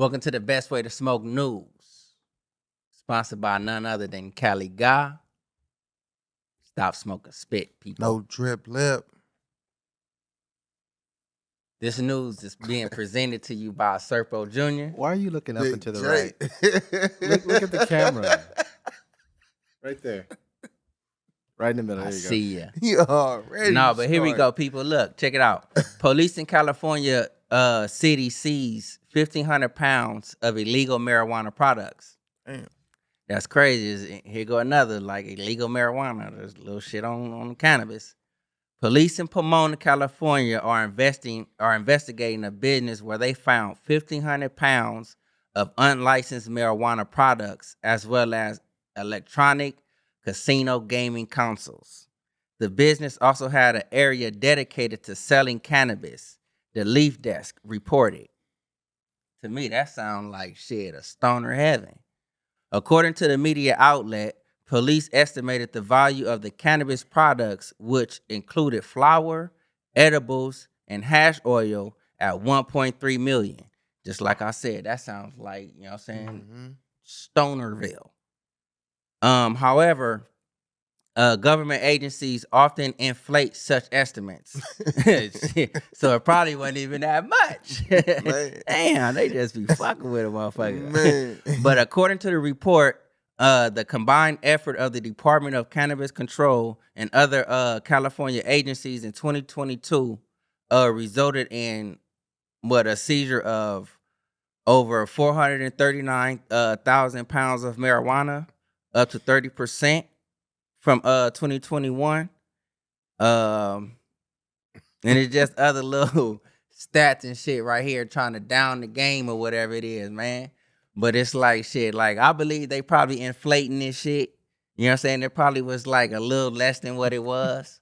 Welcome to the Best Way to Smoke News, sponsored by none other than Cali Guy. Stop smoking spit, people. No drip lip. This news is being presented to you by Serpo Jr. Why are you looking up Big and to the J. right? Look at the camera. Right there. Right in the middle. I There you go. see ya. You already No, but here we started. go, people. Look, check it out. Police in California city seized 1,500 pounds of illegal marijuana products. Damn. That's crazy. Here go another, like illegal marijuana. There's a little shit on cannabis. Police in Pomona, California are investigating a business where they found 1,500 pounds of unlicensed marijuana products, as well as electronic casino gaming consoles. The business also had an area dedicated to selling cannabis. The Leaf Desk reported. To me, that sounds like shit, a stoner heaven. According to the media outlet, police estimated the value of the cannabis products, which included flour, edibles, and hash oil, at $1.3 million. Just like I said, that sounds like, you know what I'm saying, Stonerville. However, government agencies often inflate such estimates. So it probably wasn't even that much. Damn, they just be fucking with a motherfucker. Man. But according to the report, the combined effort of the Department of Cannabis Control and other California agencies in 2022 resulted in a seizure of over 439,000 pounds of marijuana, up to 30% from 2021. And it's just other little stats and shit right here trying to down the game or whatever it is, man. But it's like shit. Like, I believe they probably inflating this shit. You know what I'm saying? It probably was like a little less than what it was.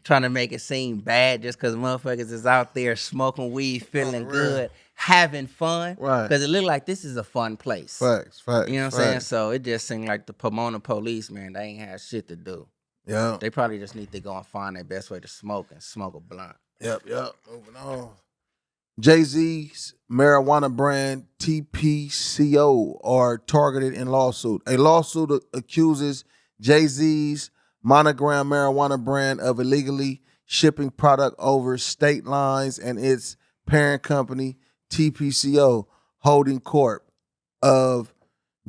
Trying to make it seem bad just because motherfuckers is out there smoking weed, feeling good, having fun. Right. Because it looked like this is a fun place. Facts. You know what I'm saying? So it just seemed like the Pomona police, man, they ain't had shit to do. Yeah. They probably just need to go and find their best way to smoke and smoke a blunt. Yep. Moving on. Jay-Z's marijuana brand TPCO are targeted in lawsuit. A lawsuit accuses Jay-Z's Monogram marijuana brand of illegally shipping product over state lines and its parent company, TPCO Holding Corp, of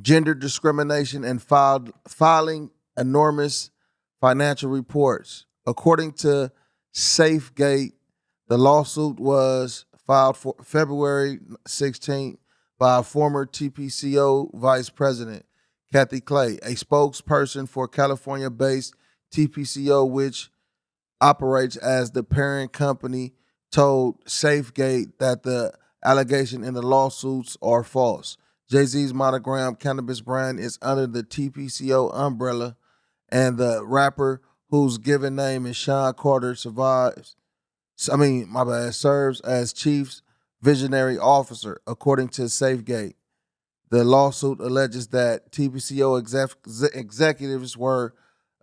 gender discrimination and filing enormous financial reports. According to Safegate, the lawsuit was filed for February 16th by a former TPCO vice president, Kathy Clay, a spokesperson for California-based TPCO, which operates as the parent company, told Safegate that the allegation in the lawsuits are false. Jay-Z's Monogram cannabis brand is under the TPCO umbrella, and the rapper, whose given name is Sean Carter, serves as chief visionary officer, according to Safegate. The lawsuit alleges that TPCO executives were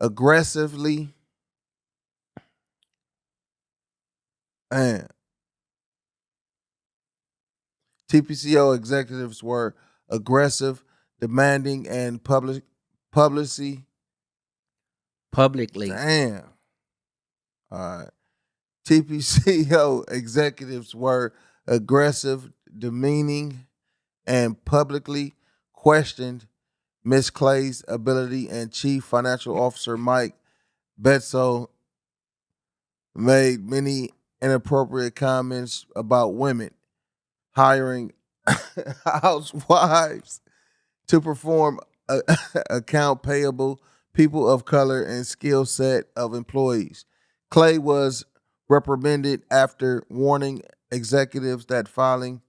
aggressively demanding, and publicly. Damn. All right. TPCO executives were aggressive, demeaning, and publicly questioned Ms. Clay's ability, and Chief Financial Officer Mike Betzel made many inappropriate comments about women, hiring housewives to perform account payable, people of color, and skill set of employees. Clay was reprimanded after warning executives that filing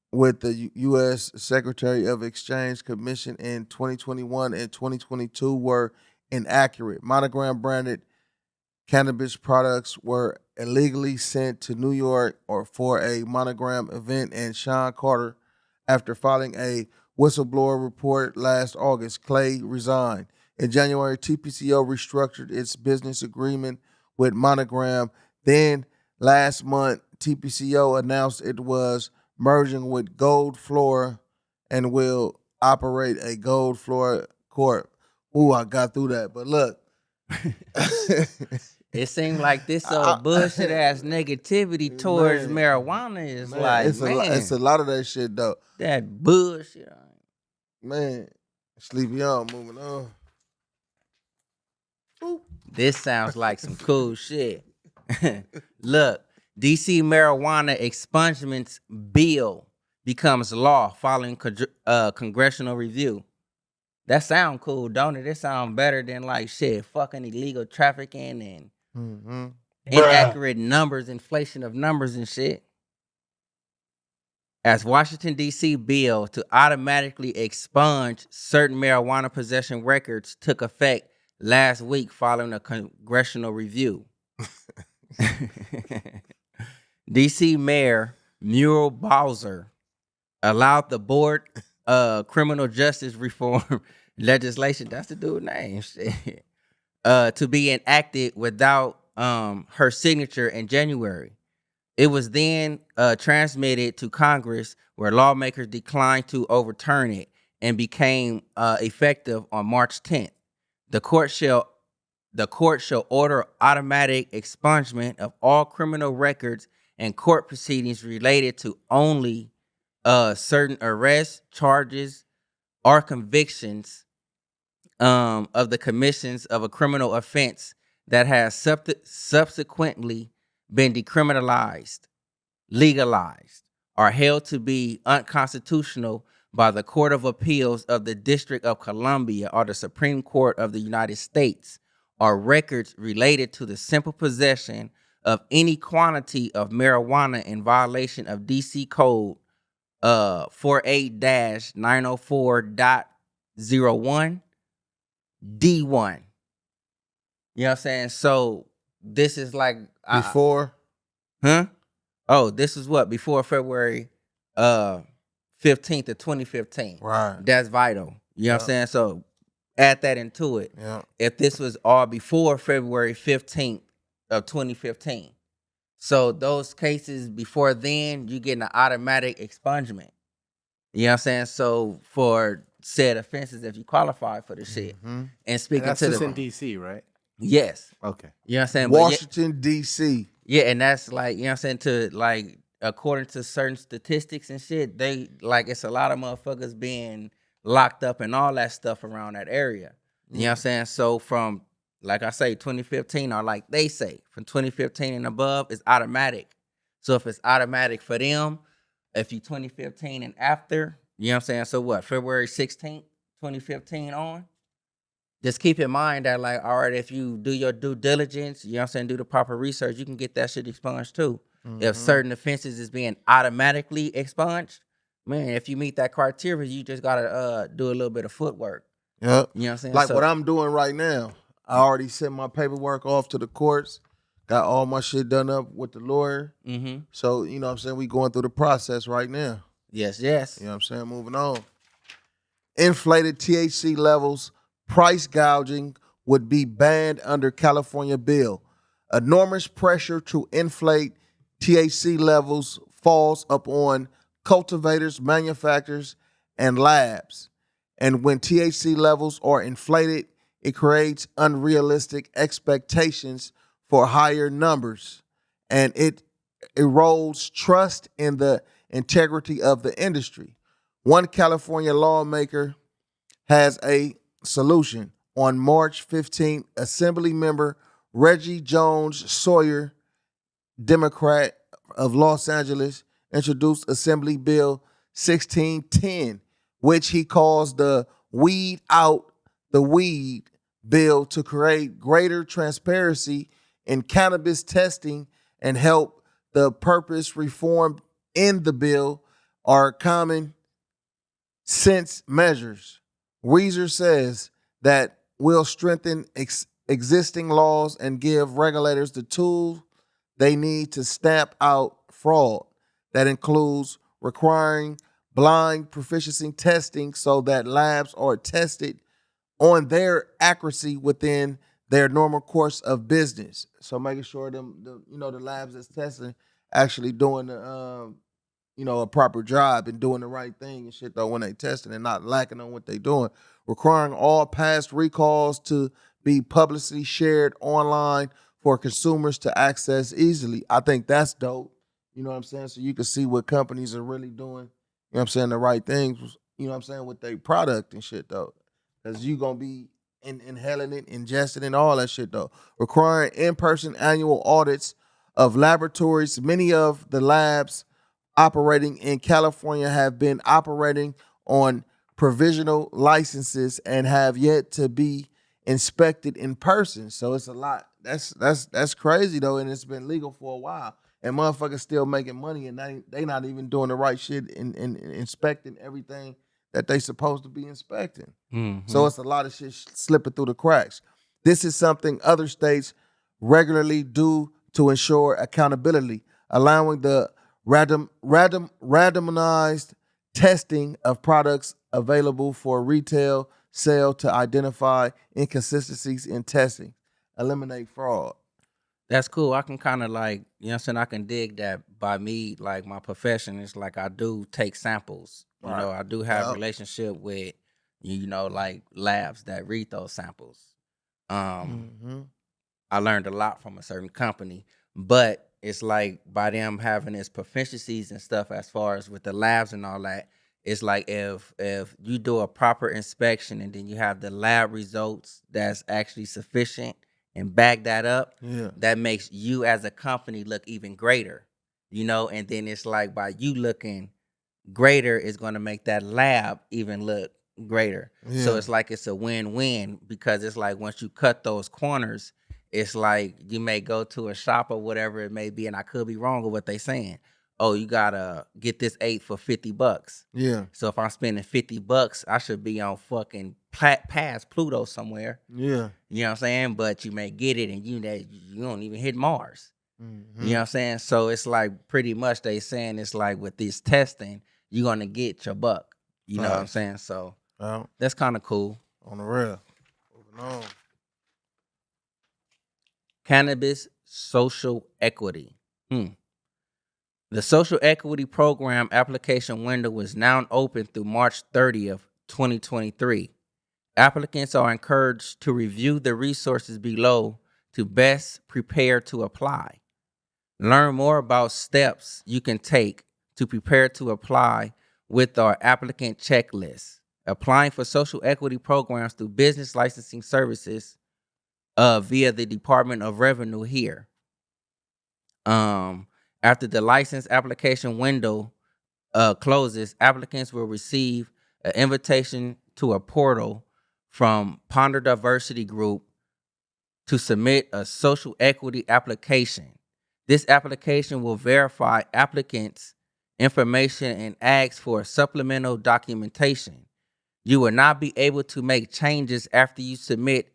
with the U.S. Secretary of Exchange Commission in 2021 and 2022 were inaccurate. Monogram branded cannabis products were illegally sent to New York for a Monogram event, and Sean Carter, after filing a whistleblower report last August, Clay resigned. In January, TPCO restructured its business agreement with Monogram. Then last month, TPCO announced it was merging with Gold Floor and will operate a Gold Floor Corp. Ooh, I got through that. But look. It seemed like this old bullshit ass negativity towards Man, marijuana is man, like, it's a lot of that shit though. that bullshit. Man, sleepy on, moving on. Boop. This sounds like some cool shit. Look, DC marijuana expungements bill becomes law following congressional review. That sound cool, don't it? It sound better than like shit, fucking illegal trafficking and Mm-hmm. inaccurate numbers, inflation of numbers and shit. As Washington, D.C. bill to automatically expunge certain marijuana possession records took effect last week following a congressional review. D.C. Mayor Muriel Bowser allowed the board criminal justice reform legislation, that's the dude's name, shit, to be enacted without her signature in January. It was then transmitted to Congress, where lawmakers declined to overturn it and became effective on March 10th. The court shall order automatic expungement of all criminal records and court proceedings related to only certain arrests, charges, or convictions of the commissions of a criminal offense that has subsequently been decriminalized, legalized, or held to be unconstitutional by the Court of Appeals of the District of Columbia or the Supreme Court of the United States, or records related to the simple possession of any quantity of marijuana in violation of DC Code 48-904.01 D1. You know what I'm saying? So this is like Before? huh? Oh, this is what before February 15th of 2015. Right. That's vital. You know what I'm saying? So add that into it. Yeah. If this was all before February 15th of 2015. So those cases before then, you get an automatic expungement. You know what I'm saying? So for said offenses, if you qualify for the shit. Mm-hmm. And speaking That's to just the in DC, right? yes. Okay. You know what I'm saying? Washington, D.C. Yeah, and that's like, you know what I'm saying, to like according to certain statistics and shit, they like it's a lot of motherfuckers being locked up and all that stuff around that area. You know what I'm saying? So from like I say, 2015, or like they say, from 2015 and above, it's automatic. So if it's automatic for them, if you 2015 and after, you know what I'm saying? So what, February 16th, 2015 on? Just keep in mind that, like, all right, if you do your due diligence, you know what I'm saying, do the proper research, you can get that shit expunged too. Mm-hmm. If certain offenses is being automatically expunged, man, if you meet that criteria, you just gotta do a little bit of footwork. Yep. You know what I'm saying? Like So, what I'm doing right now. I already sent my paperwork off to the courts, got all my shit done up with the lawyer. mm-hmm. So, you know what I'm saying, we going through the process right now. Yes. You know what I'm saying? Moving on. Inflated THC levels, price gouging would be banned under California bill. Enormous pressure to inflate THC levels falls upon cultivators, manufacturers, and labs. And when THC levels are inflated, it creates unrealistic expectations for higher numbers, and it erodes trust in the integrity of the industry. One California lawmaker has a solution. On March 15th, Assembly member Reggie Jones Sawyer, Democrat of Los Angeles, introduced Assembly Bill 1610, which he calls the Weed Out the Weed bill, to create greater transparency in cannabis testing and help. The purpose reform in the bill are common sense measures. Weezer says that will strengthen existing laws and give regulators the tools they need to stamp out fraud. That includes requiring blind proficiency testing so that labs are tested on their accuracy within their normal course of business. So making sure the labs that's testing actually doing a proper job and doing the right thing and shit though when they testing and not lacking on what they doing. Requiring all past recalls to be publicly shared online for consumers to access easily. I think that's dope. You know what I'm saying? So you can see what companies are really doing, you know what I'm saying, the right things, you know what I'm saying, with their product and shit though. Because you gonna be inhaling it, ingesting it, all that shit though. Requiring in-person annual audits of laboratories. Many of the labs operating in California have been operating on provisional licenses and have yet to be inspected in person. So it's a lot. That's crazy though, and it's been legal for a while. And motherfuckers still making money, and they not even doing the right shit in inspecting everything that they supposed to be inspecting. So it's a lot of shit slipping through the cracks. This is something other states regularly do to ensure accountability, allowing the randomized testing of products available for retail sale to identify inconsistencies in testing, eliminate fraud. That's cool. I can kind of like, you know what I'm saying? I can dig that by me, like my profession is like I do take samples. You know, Right. I do have Yep. relationship with, like labs that read those samples. Mm-hmm. I learned a lot from a certain company, but it's like by them having its proficiencies and stuff as far as with the labs and all that, it's like if you do a proper inspection and then you have the lab results that's actually sufficient and back that up, Yeah. that makes you as a company look even greater, and then it's like by you looking greater is going to make that lab even look greater. So Yeah. it's like it's a win-win because it's like once you cut those corners, it's like you may go to a shop or whatever it may be, and I could be wrong with what they saying. Oh, you gotta get this 8 for $50. Yeah. So if I'm spending $50, I should be on fucking past Pluto somewhere. Yeah. You know what I'm saying? But you may get it, and you don't even hit Mars. Mm-hmm. You know what I'm saying? So it's like pretty much they saying it's like with this testing, you're gonna get your buck. You know what I'm Nice. saying? So Well, that's kind of cool. on the real. Moving on. Cannabis social equity. The social equity program application window is now open through March 30th, 2023. Applicants are encouraged to review the resources below to best prepare to apply. Learn more about steps you can take to prepare to apply with our applicant checklist. Applying for social equity programs through business licensing services via the Department of Revenue here. After the license application window closes, applicants will receive an invitation to a portal from Ponder Diversity Group to submit a social equity application. This application will verify applicants' information and ask for supplemental documentation. You will not be able to make changes after you submit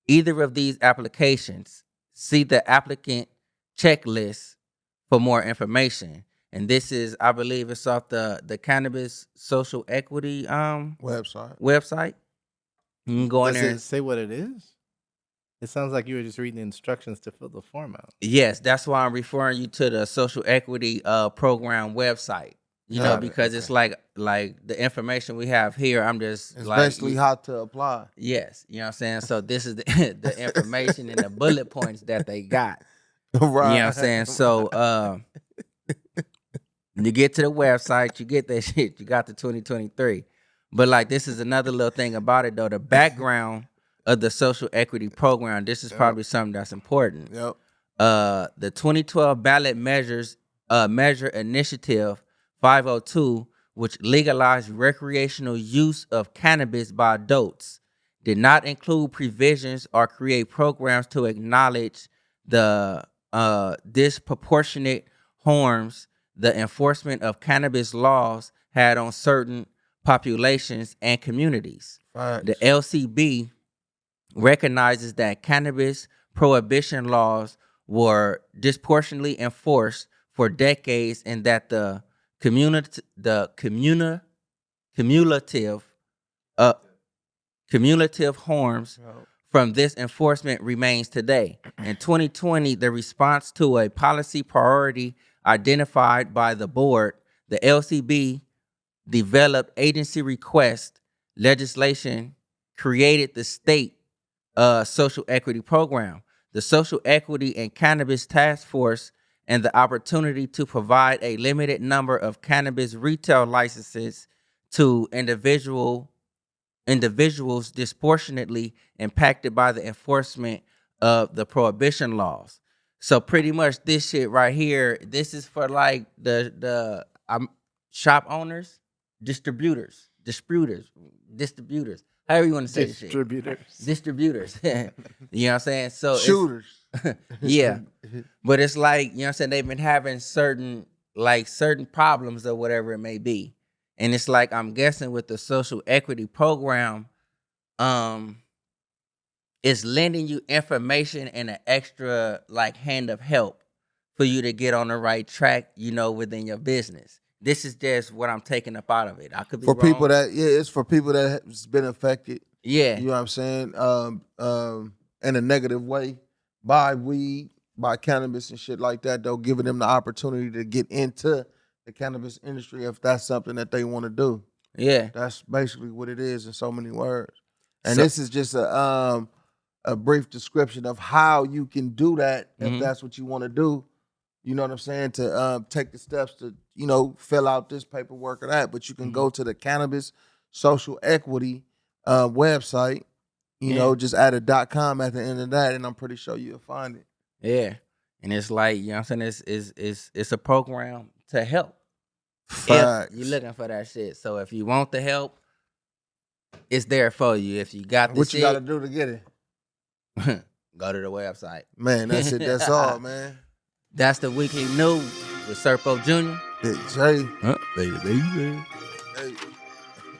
either of these applications. See the applicant checklist for more information. And this is, I believe, it's off the Cannabis Social Equity website. You can go in Does there. it say what it is? It sounds like you were just reading the instructions to fill the form out. Yes, that's why I'm referring you to the social equity program website. Got it, Because it's like the information we have here. I'm just It's like basically how to apply. yes, you know what I'm saying. So this is the, the information and the bullet points that they got. Right. You know what I'm saying. So you get to the website, you get that shit. You got the 2023, but like this is another little thing about it though. The background of the social equity program. This is probably something that's important. Yep. The 2012 ballot measure initiative 502, which legalized recreational use of cannabis by adults, did not include provisions or create programs to acknowledge the disproportionate harms the enforcement of cannabis laws had on certain populations and communities. Facts. The LCB recognizes that cannabis prohibition laws were disproportionately enforced for decades and that the cumulative harms from this enforcement remains today. In 2020, the response to a policy priority identified by the board, the LCB developed agency request legislation, created the state social equity program, the Social Equity and Cannabis Task Force, and the opportunity to provide a limited number of cannabis retail licenses to individuals disproportionately impacted by the enforcement of the prohibition laws. So pretty much this shit right here, this is for like the shop owners, distributors, however you want to say the shit. Distributors. You know what I'm saying? So Shooters. yeah. But it's like, you know what I'm saying, they've been having certain problems or whatever it may be. And it's like, I'm guessing with the social equity program, it's lending you information and an extra like hand of help for you to get on the right track, you know, within your business. This is just what I'm taking up out of it. I could be For wrong. people that, it's for people that has been affected. Yeah. You know what I'm saying? In a negative way by weed, by cannabis and shit like that, though, giving them the opportunity to get into the cannabis industry if that's something that they want to do. Yeah. That's basically what it is in so many words. And So- this is just a brief description of how you can do that if that's what you want to do. You know what I'm saying? To take the steps to, you know, fill out this paperwork or that. But you can go to the Cannabis Social Equity website, you know, just add a .com at the end of that, and I'm pretty sure you'll find it. Yeah. And it's like, you know what I'm saying? It's a program to help. Facts. If you're looking for that shit. So if you want the help, it's there for you. If you got the What shit, you got to do to get it? go to the website. Man, that's it. That's all, man. That's the weekly news with Serpo Jr. Big J. Baby. Hey.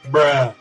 Bruh.